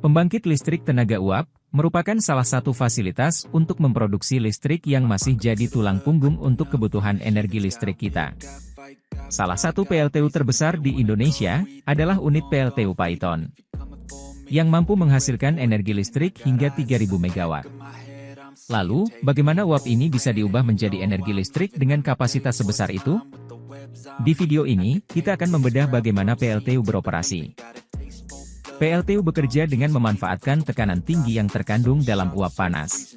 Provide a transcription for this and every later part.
Pembangkit listrik tenaga uap merupakan salah satu fasilitas untuk memproduksi listrik yang masih jadi tulang punggung untuk kebutuhan energi listrik kita. Salah satu PLTU terbesar di Indonesia adalah unit PLTU Paiton, yang mampu menghasilkan energi listrik hingga 3.000 MW. Lalu, bagaimana uap ini bisa diubah menjadi energi listrik dengan kapasitas sebesar itu? Di video ini, kita akan membedah bagaimana PLTU beroperasi. PLTU bekerja dengan memanfaatkan tekanan tinggi yang terkandung dalam uap panas.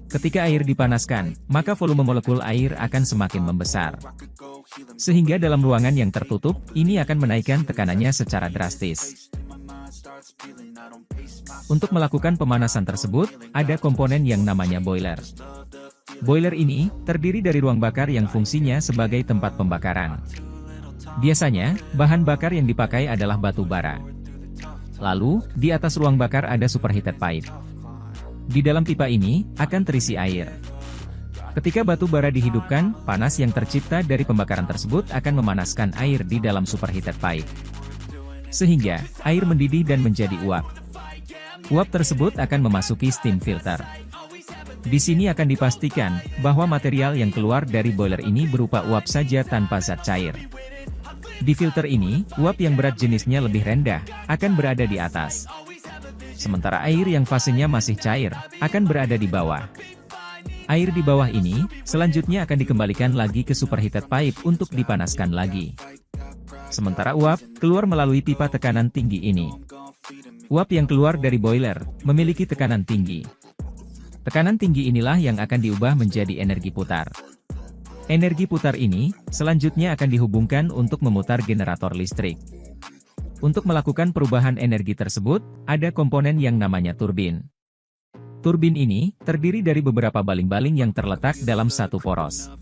Ketika air dipanaskan, maka volume molekul air akan semakin membesar. Sehingga dalam ruangan yang tertutup, ini akan menaikkan tekanannya secara drastis. Untuk melakukan pemanasan tersebut, ada komponen yang namanya boiler. Boiler ini terdiri dari ruang bakar yang fungsinya sebagai tempat pembakaran. Biasanya, bahan bakar yang dipakai adalah batu bara. Lalu, di atas ruang bakar ada superheated pipe. Di dalam pipa ini, akan terisi air. Ketika batu bara dihidupkan, panas yang tercipta dari pembakaran tersebut akan memanaskan air di dalam superheated pipe. Sehingga, air mendidih dan menjadi uap. Uap tersebut akan memasuki steam filter. Di sini akan dipastikan bahwa material yang keluar dari boiler ini berupa uap saja tanpa zat cair. Di filter ini, uap yang berat jenisnya lebih rendah, akan berada di atas. Sementara air yang fasenya masih cair, akan berada di bawah. Air di bawah ini, selanjutnya akan dikembalikan lagi ke superheated pipe untuk dipanaskan lagi. Sementara uap, keluar melalui pipa tekanan tinggi ini. Uap yang keluar dari boiler, memiliki tekanan tinggi. Tekanan tinggi inilah yang akan diubah menjadi energi putar. Energi putar ini, selanjutnya akan dihubungkan untuk memutar generator listrik. Untuk melakukan perubahan energi tersebut, ada komponen yang namanya turbin. Turbin ini, terdiri dari beberapa baling-baling yang terletak dalam satu poros.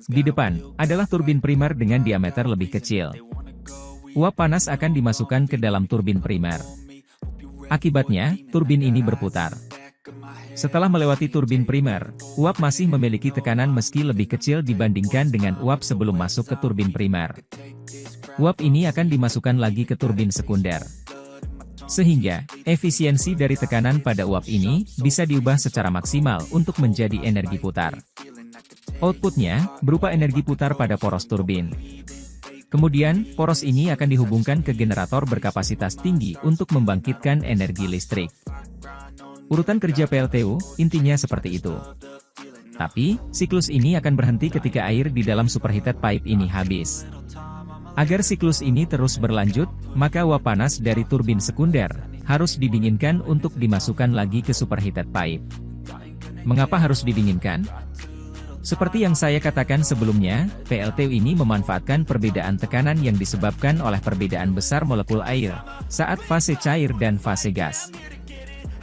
Di depan, adalah turbin primer dengan diameter lebih kecil. Uap panas akan dimasukkan ke dalam turbin primer. Akibatnya, turbin ini berputar. Setelah melewati turbin primer, uap masih memiliki tekanan meski lebih kecil dibandingkan dengan uap sebelum masuk ke turbin primer. Uap ini akan dimasukkan lagi ke turbin sekunder. Sehingga, efisiensi dari tekanan pada uap ini bisa diubah secara maksimal untuk menjadi energi putar. Outputnya, berupa energi putar pada poros turbin. Kemudian, poros ini akan dihubungkan ke generator berkapasitas tinggi untuk membangkitkan energi listrik. Urutan kerja PLTU, intinya seperti itu. Tapi, siklus ini akan berhenti ketika air di dalam superheated pipe ini habis. Agar siklus ini terus berlanjut, maka uap panas dari turbin sekunder harus didinginkan untuk dimasukkan lagi ke superheated pipe. Mengapa harus didinginkan? Seperti yang saya katakan sebelumnya, PLTU ini memanfaatkan perbedaan tekanan yang disebabkan oleh perbedaan besar molekul air saat fase cair dan fase gas.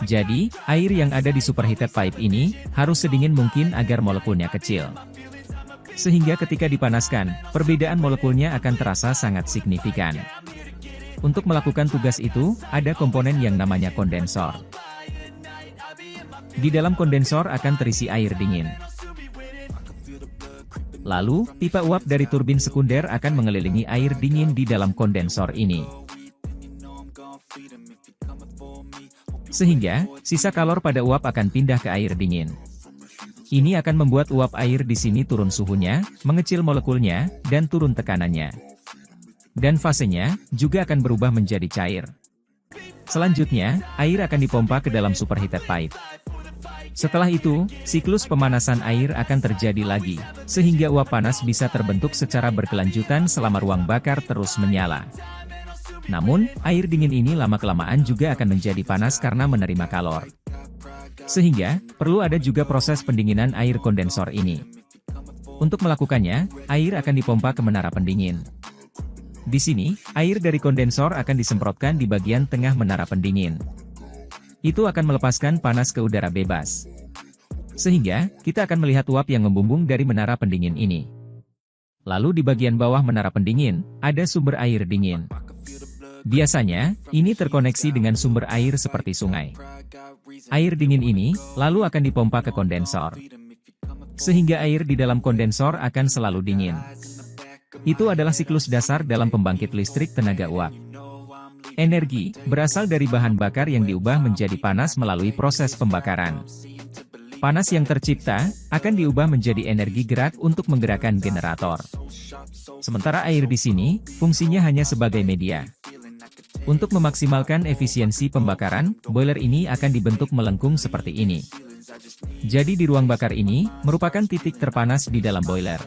Jadi, air yang ada di superheated pipe ini harus sedingin mungkin agar molekulnya kecil. Sehingga ketika dipanaskan, perbedaan molekulnya akan terasa sangat signifikan. Untuk melakukan tugas itu, ada komponen yang namanya kondensor. Di dalam kondensor akan terisi air dingin. Lalu, pipa uap dari turbin sekunder akan mengelilingi air dingin di dalam kondensor ini. Sehingga, sisa kalor pada uap akan pindah ke air dingin. Ini akan membuat uap air di sini turun suhunya, mengecil molekulnya, dan turun tekanannya. Dan fasenya, juga akan berubah menjadi cair. Selanjutnya, air akan dipompa ke dalam superheated pipe. Setelah itu, siklus pemanasan air akan terjadi lagi, sehingga uap panas bisa terbentuk secara berkelanjutan selama ruang bakar terus menyala. Namun, air dingin ini lama-kelamaan juga akan menjadi panas karena menerima kalor. Sehingga, perlu ada juga proses pendinginan air kondensor ini. Untuk melakukannya, air akan dipompa ke menara pendingin. Di sini, air dari kondensor akan disemprotkan di bagian tengah menara pendingin. Itu akan melepaskan panas ke udara bebas. Sehingga, kita akan melihat uap yang membumbung dari menara pendingin ini. Lalu di bagian bawah menara pendingin, ada sumber air dingin. Biasanya, ini terkoneksi dengan sumber air seperti sungai. Air dingin ini, lalu akan dipompa ke kondensor. Sehingga air di dalam kondensor akan selalu dingin. Itu adalah siklus dasar dalam pembangkit listrik tenaga uap. Energi berasal dari bahan bakar yang diubah menjadi panas melalui proses pembakaran. Panas yang tercipta akan diubah menjadi energi gerak untuk menggerakkan generator. Sementara air di sini fungsinya hanya sebagai media. Untuk memaksimalkan efisiensi pembakaran, boiler ini akan dibentuk melengkung seperti ini. Jadi di ruang bakar ini merupakan titik terpanas di dalam boiler.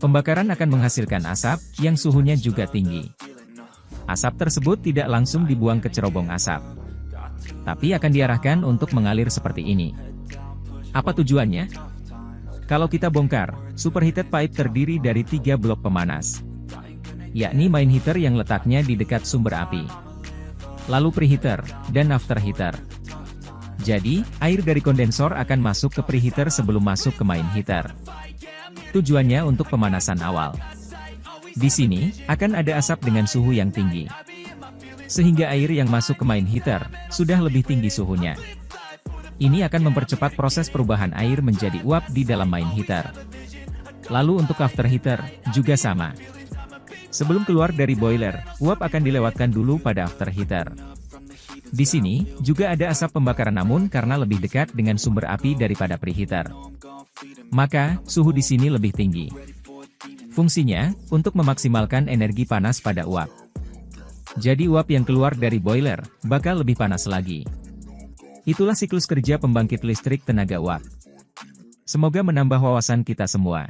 Pembakaran akan menghasilkan asap yang suhunya juga tinggi. Asap tersebut tidak langsung dibuang ke cerobong asap, tapi akan diarahkan untuk mengalir seperti ini. Apa tujuannya? Kalau kita bongkar, superheated pipe terdiri dari 3 blok pemanas, yakni main heater yang letaknya di dekat sumber api, lalu preheater, dan afterheater. Jadi, air dari kondensor akan masuk ke preheater sebelum masuk ke main heater. Tujuannya untuk pemanasan awal. Di sini, akan ada asap dengan suhu yang tinggi, sehingga air yang masuk ke main heater sudah lebih tinggi suhunya. Ini akan mempercepat proses perubahan air menjadi uap di dalam main heater. Lalu untuk afterheater, juga sama. Sebelum keluar dari boiler, uap akan dilewatkan dulu pada afterheater. Di sini, juga ada asap pembakaran namun karena lebih dekat dengan sumber api daripada preheater, maka, suhu di sini lebih tinggi. Fungsinya, untuk memaksimalkan energi panas pada uap. Jadi uap yang keluar dari boiler, bakal lebih panas lagi. Itulah siklus kerja pembangkit listrik tenaga uap. Semoga menambah wawasan kita semua.